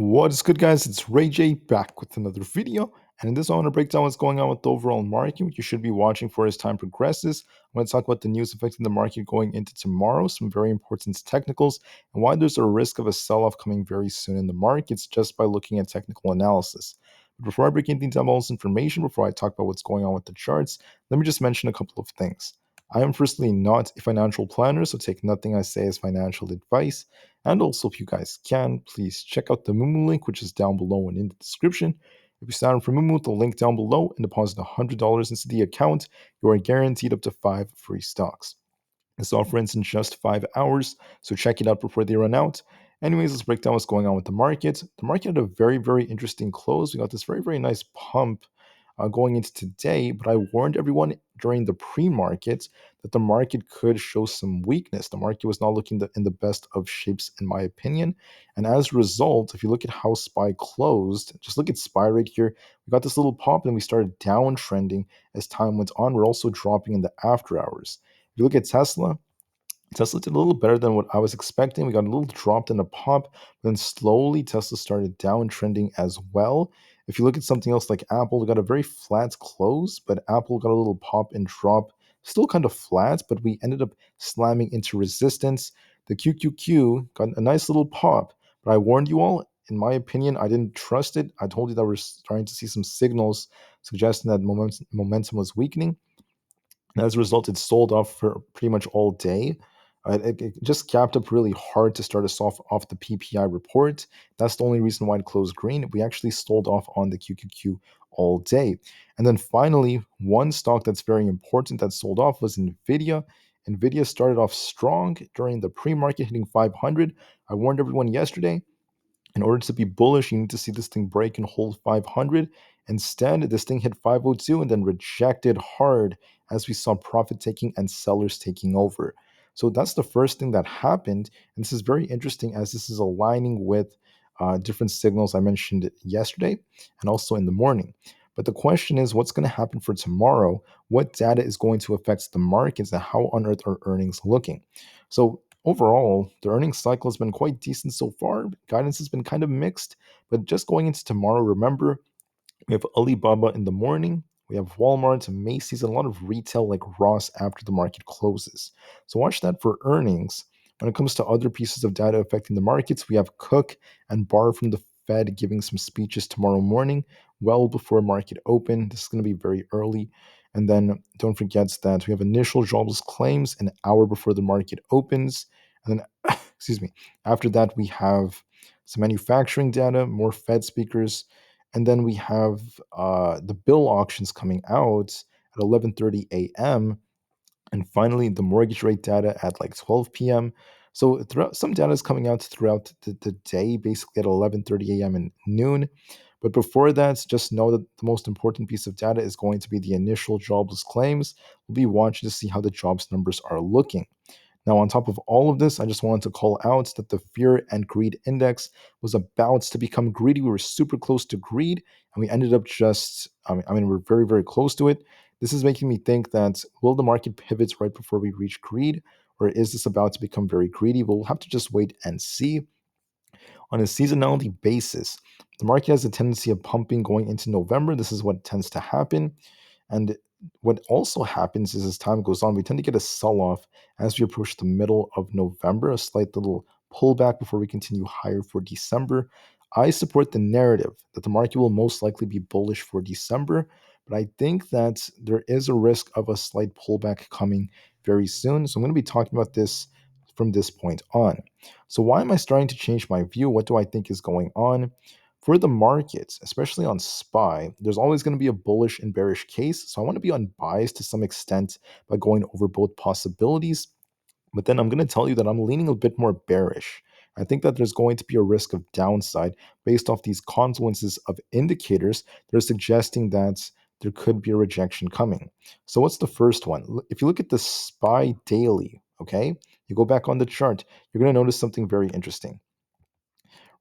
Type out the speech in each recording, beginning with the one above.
What is good, guys? It's Rey-Jay back with another video, and in this I want to break down what's going on with the overall market, what you should be watching for as time progresses. I'm going to talk about the news affecting the market going into tomorrow, some very important technicals, and why there's a risk of a sell-off coming very soon in the markets just by looking at technical analysis. But before I break into down all this information, before I talk about what's going on with the charts, let me just mention a couple of things. I am firstly not a financial planner, so take nothing I say as financial advice. And also, if you guys can, please check out the Moomoo link, which is down below and in the description. If you sign up for Moomoo, the link down below, and deposit $100 into the account, you are guaranteed up to 5 free stocks. This offer ends in just 5 hours, so check it out before they run out. Anyways, let's break down what's going on with the market. The market had a very, very interesting close. We got this very, very nice pump going into today, but I warned everyone during the pre-market that the market could show some weakness. The market was not looking in the best of shapes, in my opinion. And as a result, if you look at how SPY closed, just look at SPY right here. We got this little pop and we started downtrending as time went on. We're also dropping in the after hours. If you look at Tesla did a little better than what I was expecting. We got a little dropped in a pop, then slowly Tesla started downtrending as well. If you look at something else like Apple, we got a very flat close, but Apple got a little pop and drop, still kind of flat, but we ended up slamming into resistance. The QQQ got a nice little pop, but I warned you all. In my opinion, I didn't trust it. I told you that we're starting to see some signals suggesting that momentum was weakening. And as a result, it sold off for pretty much all day. It just capped up really hard to start us off the PPI report. That's the only reason why it closed green. We actually sold off on the QQQ all day. And then finally, one stock that's very important that sold off was Nvda. Nvda started off strong during the pre-market, hitting 500. I warned everyone yesterday, in order to be bullish, you need to see this thing break and hold 500. Instead, this thing hit 502 and then rejected hard as we saw profit taking and sellers taking over. So that's the first thing that happened. And this is very interesting as this is aligning with different signals I mentioned yesterday and also in the morning. But the question is, what's going to happen for tomorrow? What data is going to affect the markets and how on earth are earnings looking? So overall, the earnings cycle has been quite decent so far. Guidance has been kind of mixed, but just going into tomorrow, remember, we have Alibaba in the morning, we have Walmart, Macy's, and a lot of retail like Ross after the market closes. So watch that for earnings. When it comes to other pieces of data affecting the markets, we have Cook and Barr from the Fed giving some speeches tomorrow morning, well before market open. This is going to be very early. And then don't forget that we have initial jobless claims an hour before the market opens. And then, excuse me, after that, we have some manufacturing data, more Fed speakers, and then we have the bill auctions coming out at 11:30 a.m. And finally, the mortgage rate data at like 12 p.m. So throughout, some data is coming out throughout the day, basically at 11:30 a.m. and noon. But before that, just know that the most important piece of data is going to be the initial jobless claims. We'll be watching to see how the jobs numbers are looking. Now, on top of all of this, I just wanted to call out that the fear and greed index was about to become greedy. We were super close to greed, and we ended up just, we're very, very close to it. This is making me think that will the market pivot right before we reach greed, or is this about to become very greedy? We'll have to just wait and see. On a seasonality basis, the market has a tendency of pumping going into November. This is what tends to happen. And what also happens is as time goes on, we tend to get a sell-off as we approach the middle of November, a slight little pullback before we continue higher for December. I support the narrative that the market will most likely be bullish for December, but I think that there is a risk of a slight pullback coming very soon. So I'm going to be talking about this from this point on. So why am I starting to change my view? What do I think is going on? For the markets, especially on SPY, there's always going to be a bullish and bearish case. So I want to be unbiased to some extent by going over both possibilities. But then I'm going to tell you that I'm leaning a bit more bearish. I think that there's going to be a risk of downside based off these confluences of indicators that are suggesting that there could be a rejection coming. So what's the first one? If you look at the SPY daily, okay, you go back on the chart, you're going to notice something very interesting.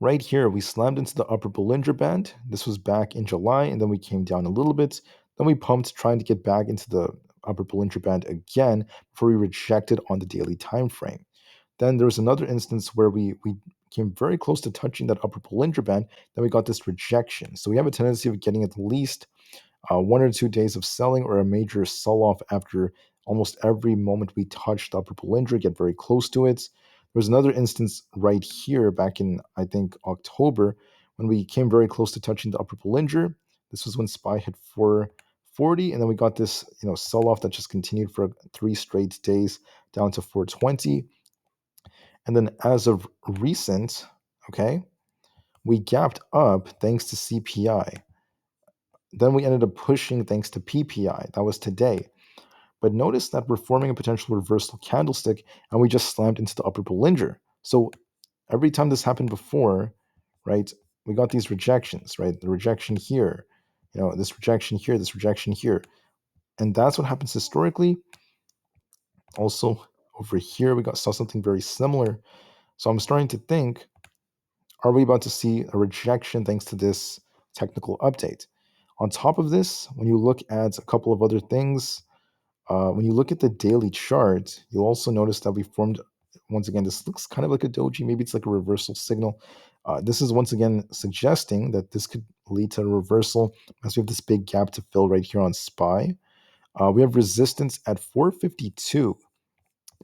Right here, we slammed into the upper Bollinger Band. This was back in July, and then we came down a little bit. Then we pumped, trying to get back into the upper Bollinger Band again before we rejected on the daily time frame. Then there was another instance where we came very close to touching that upper Bollinger Band, then we got this rejection. So we have a tendency of getting at least 1 or 2 days of selling or a major sell-off after almost every moment we touch the upper Bollinger, get very close to it. There was another instance right here back in, I think, October, when we came very close to touching the upper Bollinger. This was when SPY hit 440, and then we got this, sell-off that just continued for 3 straight days down to 420. And then as of recent, okay, we gapped up thanks to CPI. Then we ended up pushing thanks to PPI. That was today. But notice that we're forming a potential reversal candlestick and we just slammed into the upper Bollinger. So every time this happened before, right, we got these rejections, right? The rejection here, this rejection here, this rejection here. And that's what happens historically. Also, over here, saw something very similar. So I'm starting to think, are we about to see a rejection thanks to this technical update? On top of this, when you look at a couple of other things, when you look at the daily chart, you'll also notice that we formed, once again, this looks kind of like a doji. Maybe it's like a reversal signal. This is once again suggesting that this could lead to a reversal as we have this big gap to fill right here on SPY. We have resistance at 452.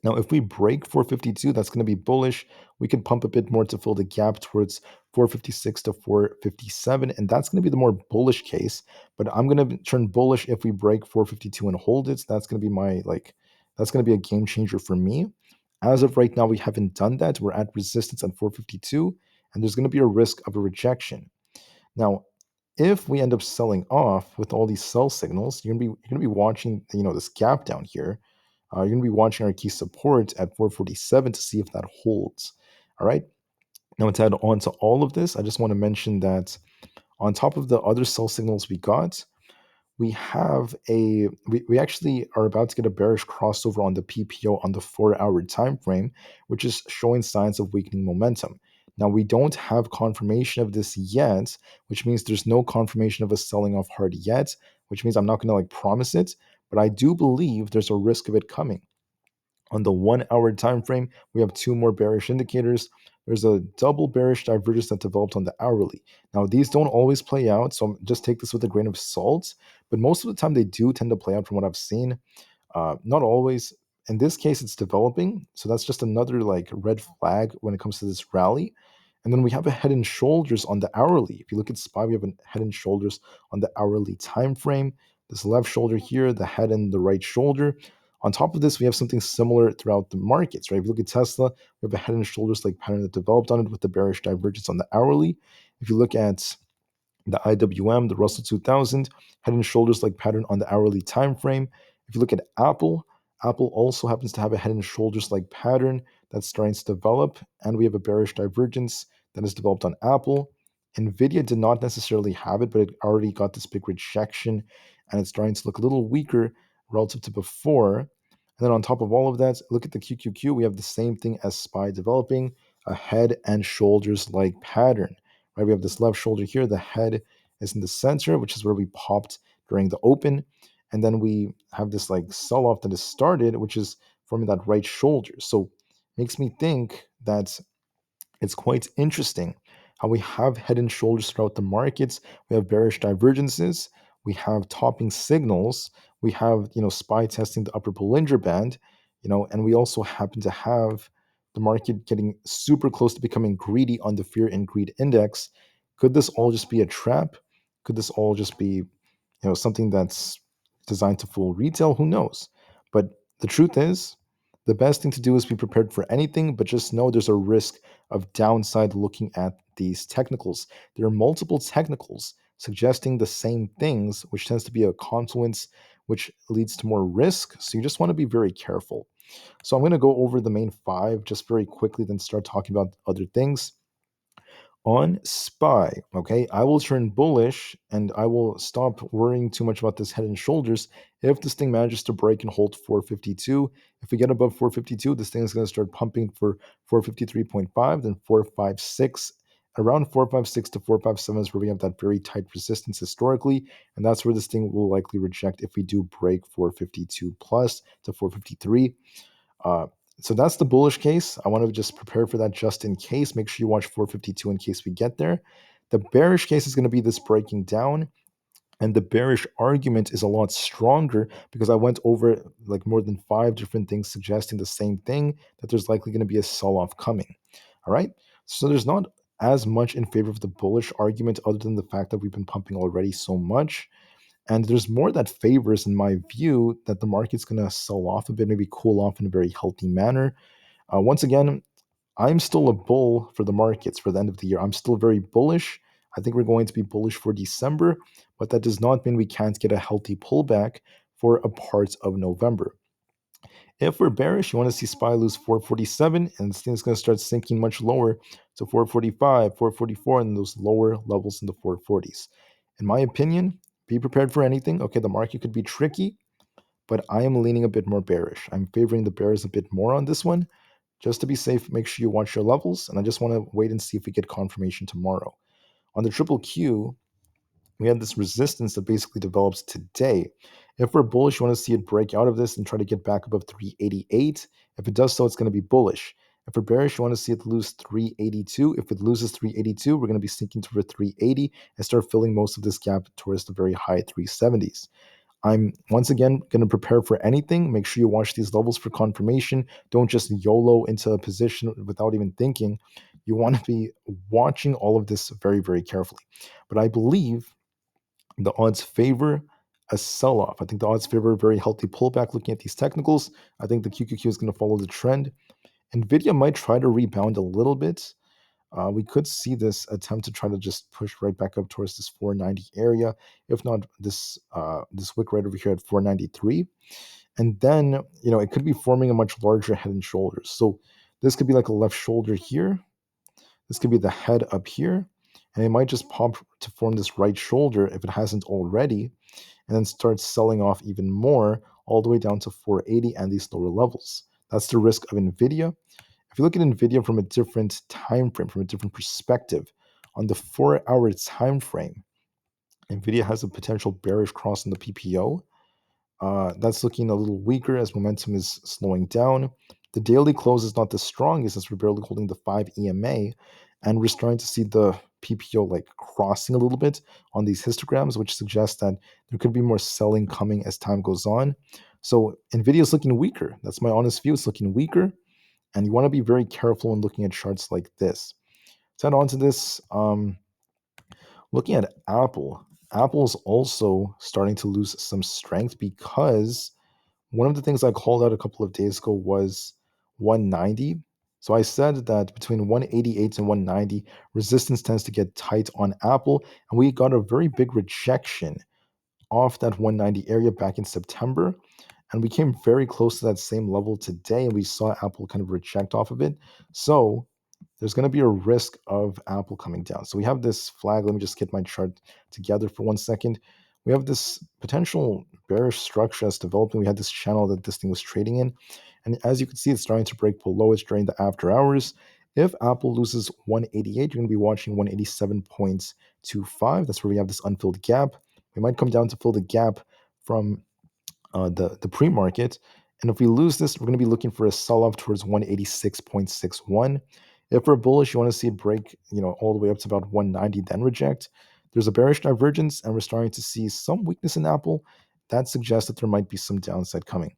Now, if we break 452, that's going to be bullish. We can pump a bit more to fill the gap towards 456 to 457, and that's going to be the more bullish case. But I'm going to turn bullish if we break 452 and hold it. So that's going to be that's going to be a game changer for me. As of right now, we haven't done that. We're at resistance at 452, and there's going to be a risk of a rejection. Now, if we end up selling off with all these sell signals, you're gonna be watching, this gap down here. You're going to be watching our key support at 447 to see if that holds. All right. Now, to add on to all of this, I just want to mention that on top of the other sell signals we got, we actually are about to get a bearish crossover on the PPO on the 4-hour time frame, which is showing signs of weakening momentum. Now, we don't have confirmation of this yet, which means there's no confirmation of us selling off hard yet, which means I'm not going to promise it, but I do believe there's a risk of it coming. On the 1-hour time frame, we have 2 more bearish indicators. There's a double bearish divergence that developed on the hourly. Now, these don't always play out, so just take this with a grain of salt. But most of the time, they do tend to play out from what I've seen. Not always. In this case, it's developing, so that's just another red flag when it comes to this rally. And then we have a head and shoulders on the hourly. If you look at SPY, we have a head and shoulders on the hourly time frame. This left shoulder here, the head and the right shoulder. On top of this, we have something similar throughout the markets, right? If you look at Tesla, we have a head and shoulders pattern that developed on it with the bearish divergence on the hourly. If you look at the IWM, the Russell 2000, head and shoulders pattern on the hourly time frame. If you look at Aapl, Aapl also happens to have a head and shoulders pattern that's starting to develop, and we have a bearish divergence that is developed on Aapl. Nvda did not necessarily have it, but it already got this big rejection, and it's starting to look a little weaker relative to before. And then on top of all of that, look at the QQQ. We have the same thing as SPY developing, a head and shoulders pattern. Right, we have this left shoulder here. The head is in the center, which is where we popped during the open. And then we have this sell-off that has started, which is forming that right shoulder. So makes me think that it's quite interesting how we have head and shoulders throughout the markets. We have bearish divergences. We have topping signals. We have, SPY testing the upper Bollinger Band, and we also happen to have the market getting super close to becoming greedy on the fear and greed index. Could this all just be a trap? Could this all just be, something that's designed to fool retail? Who knows? But the truth is, the best thing to do is be prepared for anything, but just know there's a risk of downside looking at these technicals. There are multiple technicals suggesting the same things, which tends to be a confluence, which leads to more risk. So you just want to be very careful. So I'm going to go over the main 5 just very quickly, then start talking about other things. On SPY, okay, I will turn bullish and I will stop worrying too much about this head and shoulders if this thing manages to break and hold 452. If we get above 452, this thing is going to start pumping for 453.5, then 456. Around 456 to 457 is where we have that very tight resistance historically, and that's where this thing will likely reject if we do break 452 plus to 453. So that's the bullish case. I want to just prepare for that just in case. Make sure you watch 452 in case we get there. The bearish case is going to be this breaking down. And the bearish argument is a lot stronger because I went over like more than 5 different things suggesting the same thing, that there's likely going to be a sell-off coming. All right. So there's not as much in favor of the bullish argument other than the fact that we've been pumping already so much. And there's more that favors, in my view, that the market's going to sell off a bit, maybe cool off in a very healthy manner. Once again, I'm still a bull for the markets for the end of the year. I'm still very bullish. I think we're going to be bullish for December, but that does not mean we can't get a healthy pullback for a part of November. If we're bearish, you want to see SPY lose 447, and this thing is going to start sinking much lower to 445, 444, and those lower levels in the 440s. In my opinion, be prepared for anything. Okay, the market could be tricky, but I am leaning a bit more bearish. I'm favoring the bears a bit more on this one. Just to be safe, make sure you watch your levels, and I just want to wait and see if we get confirmation tomorrow. On the triple Q, we had this resistance that basically develops today. If we're bullish, you want to see it break out of this and try to get back above 388. If it does so, it's going to be bullish. If we're bearish, you want to see it lose 382. If it loses 382, we're going to be sinking toward 380 and start filling most of this gap towards the very high 370s. I'm once again going to prepare for anything. Make sure you watch these levels for confirmation. Don't just YOLO into a position without even thinking. You want to be watching all of this very, very carefully. But I believe the odds favor a sell off. I think the odds favor a very healthy pullback looking at these technicals. I think the QQQ is going to follow the trend. Nvidia might try to rebound a little bit. We could see this attempt to try to just push right back up towards this 490 area, if not this wick right over here at 493. And then, it could be forming a much larger head and shoulders. So this could be like a left shoulder here. This could be the head up here. And it might just pop to form this right shoulder if it hasn't already, and then start selling off even more all the way down to 480 and these lower levels. That's the risk of Nvidia. If you look at Nvidia from a different time frame, from a different perspective, on the 4-hour time frame, Nvidia has a potential bearish cross in the PPO. That's looking a little weaker as momentum is slowing down. The daily close is not the strongest as we're barely holding the 5 EMA, and we're starting to see the PPO like crossing a little bit on these histograms, which suggests that there could be more selling coming as time goes on. So Nvidia is looking weaker. That's my honest view. It's looking weaker, and you want to be very careful when looking at charts like this. To add on to this, looking at Apple, Apple is also starting to lose some strength because one of the things I called out a couple of days ago was 190. So I said that between 188 and 190, resistance tends to get tight on Apple, and we got a very big rejection off that 190 area back in September. And we came very close to that same level today, and we saw Apple kind of reject off of it. So there's going to be a risk of Apple coming down. So we have this flag. Let me just get my chart together for 1 second. We have this potential bearish structure that's developing. We had this channel that this thing was trading in. And as you can see, it's starting to break below it during the after hours. If Apple loses 188, you're going to be watching 187.25. That's where we have this unfilled gap. We might come down to fill the gap from the pre-market. And if we lose this, we're going to be looking for a sell-off towards 186.61. If we're bullish, you want to see it break, all the way up to about 190, then reject. There's a bearish divergence, and we're starting to see some weakness in Apple. That suggests that there might be some downside coming.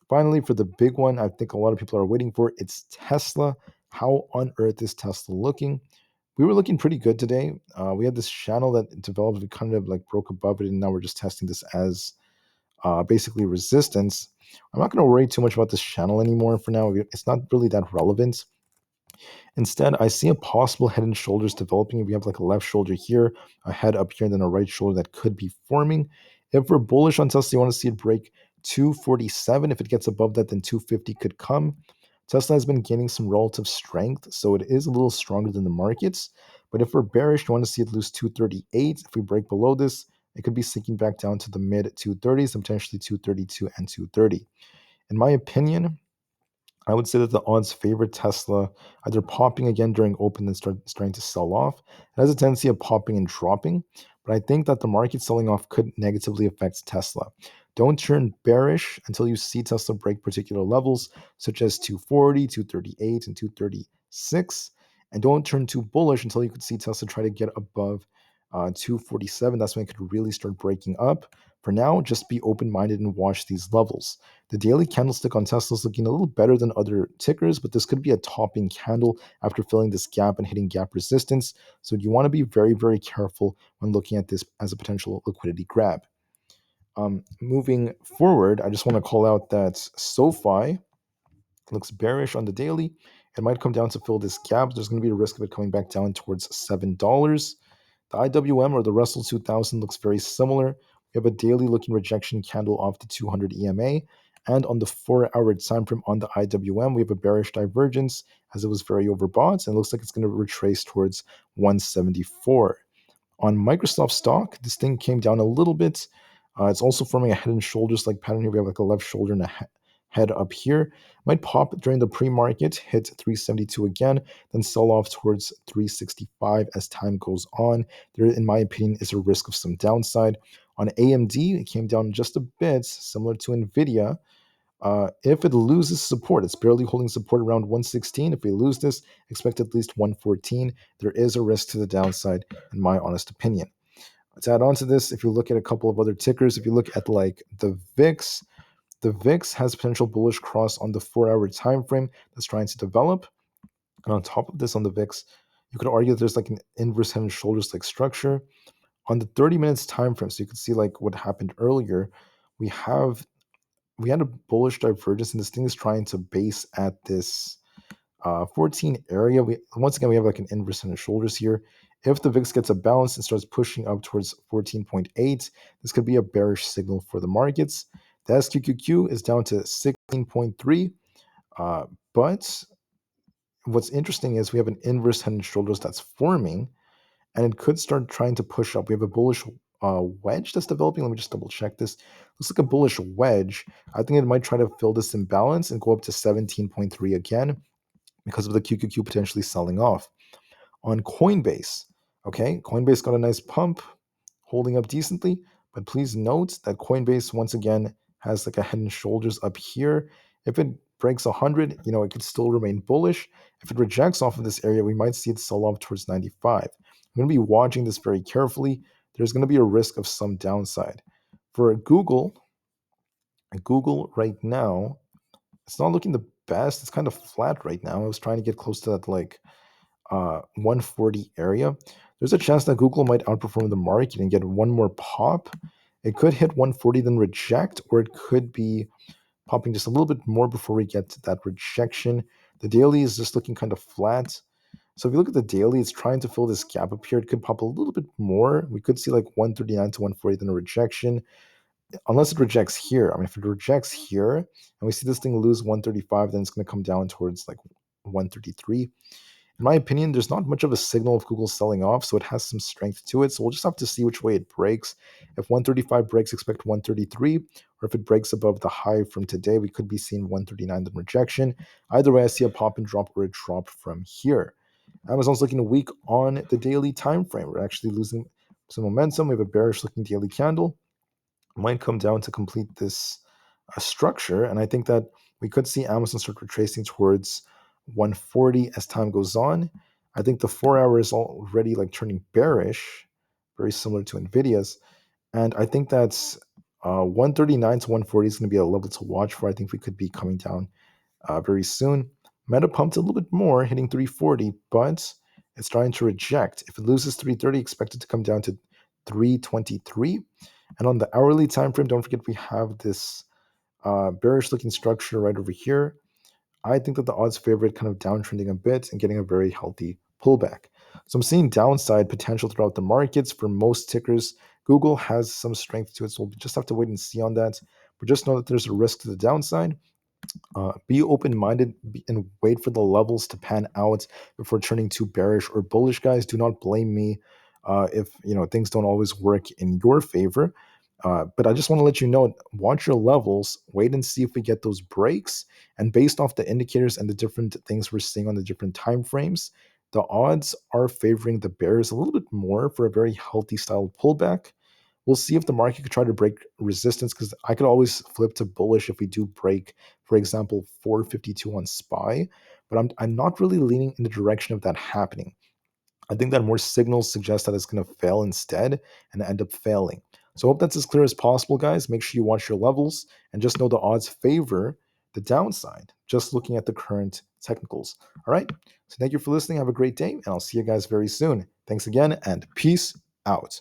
Finally, for the big one, I think a lot of people are waiting for, it's Tesla. How on earth is Tesla looking? We were looking pretty good today. We had this channel that developed. We kind of like broke above it, and now we're just testing this as basically resistance. I'm not going to worry too much about this channel anymore for now. It's not really that relevant. Instead, I see a possible head and shoulders developing. We have like a left shoulder here, a head up here, and then a right shoulder that could be forming. If we're bullish on Tesla, you want to see it break 247. If it gets above that, then 250 could come. Tesla has been gaining some relative strength, so it is a little stronger than the markets. But if we're bearish, you want to see it lose 238. If we break below this, it could be sinking back down to the mid 230s and potentially 232 and 230. In my opinion, I would say that the odds favor Tesla either popping again during open and starting to sell off. It has a tendency of popping and dropping, but I think that the market selling off could negatively affect Tesla. Don't turn bearish until you see Tesla break particular levels such as 240, 238, and 236. And don't turn too bullish until you could see Tesla try to get above 247. That's when it could really start breaking up. For now, just be open-minded and watch these levels. The daily candlestick on Tesla is looking a little better than other tickers, but this could be a topping candle after filling this gap and hitting gap resistance. So you want to be very, very careful when looking at this as a potential liquidity grab. Moving forward, I just want to call out that SoFi looks bearish on the daily. It might come down to fill this gap. There's going to be a risk of it coming back down towards $7. The IWM or the Russell 2000 looks very similar. We have a daily looking rejection candle off the 200 EMA. And on the 4-hour time frame on the IWM, we have a bearish divergence as it was very overbought. And it looks like it's going to retrace towards 174. On Microsoft stock, this thing came down a little bit. It's also forming a head and shoulders like pattern here. We have like a left shoulder and a head up here. Might pop during the pre-market, hit 372 again, then sell off towards 365 as time goes on. There, in my opinion, is a risk of some downside. On AMD, it came down just a bit, similar to Nvda. If it loses support, it's barely holding support around 116. If we lose this, expect at least 114. There is a risk to the downside, in my honest opinion. To add on to this, if you look at a couple of other tickers, if you look at like the VIX has potential bullish cross on the 4-hour time frame that's trying to develop. And on top of this, on the VIX, you could argue that there's like an inverse head and shoulders like structure. On the 30 minutes time frame, so you could see like what happened earlier, we had a bullish divergence, and this thing is trying to base at this 14 area. Once again, we have like an inverse head and shoulders here. If the VIX gets a bounce and starts pushing up towards 14.8, this could be a bearish signal for the markets. The SQQQ is down to 16.3, but what's interesting is we have an inverse head and shoulders that's forming, and it could start trying to push up. We have a bullish wedge that's developing. Let me just double check this. Looks like a bullish wedge. I think it might try to fill this imbalance and go up to 17.3 again because of the QQQ potentially selling off. On Coinbase, okay, Coinbase got a nice pump, holding up decently, but please note that Coinbase once again has like a head and shoulders up here. If it breaks 100, it could still remain bullish. If it rejects off of this area, we might see it sell off towards 95. I'm going to be watching this very carefully. There's going to be a risk of some downside. For Google right now, it's not looking the best. It's kind of flat right now. I was trying to get close to that 140 area. There's a chance that Google might outperform the market and get one more pop. It could hit 140 then reject, or it could be popping just a little bit more before we get to that rejection. The daily is just looking kind of flat. So if you look at the daily, it's trying to fill this gap up here. It could pop a little bit more. We could see like 139 to 140 then a rejection, unless it rejects here. I mean, if it rejects here and we see this thing lose 135, then it's going to come down towards like 133. In my opinion, there's not much of a signal of Google selling off, so it has some strength to it. So we'll just have to see which way it breaks. If 135 breaks, expect 133, or if it breaks above the high from today, we could be seeing 139 then rejection. Either way, I see a pop and drop or a drop from here. Amazon's looking weak on the daily time frame. We're actually losing some momentum. We have a bearish looking daily candle. Might come down to complete this structure, and I think that we could see Amazon start retracing towards 140 as time goes on. I think the 4-hour is already like turning bearish, very similar to Nvidia's, and I think that's 139 to 140 is going to be a level to watch for. I think we could be coming down very soon. Meta pumped a little bit more, hitting 340, but it's trying to reject. If it loses 330, expect it to come down to 323. And on the hourly time frame, don't forget we have this bearish looking structure right over here. I think that the odds favor it kind of downtrending a bit and getting a very healthy pullback. So I'm seeing downside potential throughout the markets for most tickers. Google has some strength to it, so we'll just have to wait and see on that. But just know that there's a risk to the downside. Be open-minded and wait for the levels to pan out before turning too bearish or bullish, guys. Do not blame me if things don't always work in your favor. But I just want to let you know, watch your levels, wait and see if we get those breaks. And based off the indicators and the different things we're seeing on the different time frames, the odds are favoring the bears a little bit more for a very healthy style pullback. We'll see if the market could try to break resistance, because I could always flip to bullish if we do break, for example, 452 on SPY. But I'm not really leaning in the direction of that happening. I think that more signals suggest that it's going to fail instead and end up failing. So I hope that's as clear as possible, guys. Make sure you watch your levels and just know the odds favor the downside, just looking at the current technicals. All right. So thank you for listening. Have a great day, and I'll see you guys very soon. Thanks again, and peace out.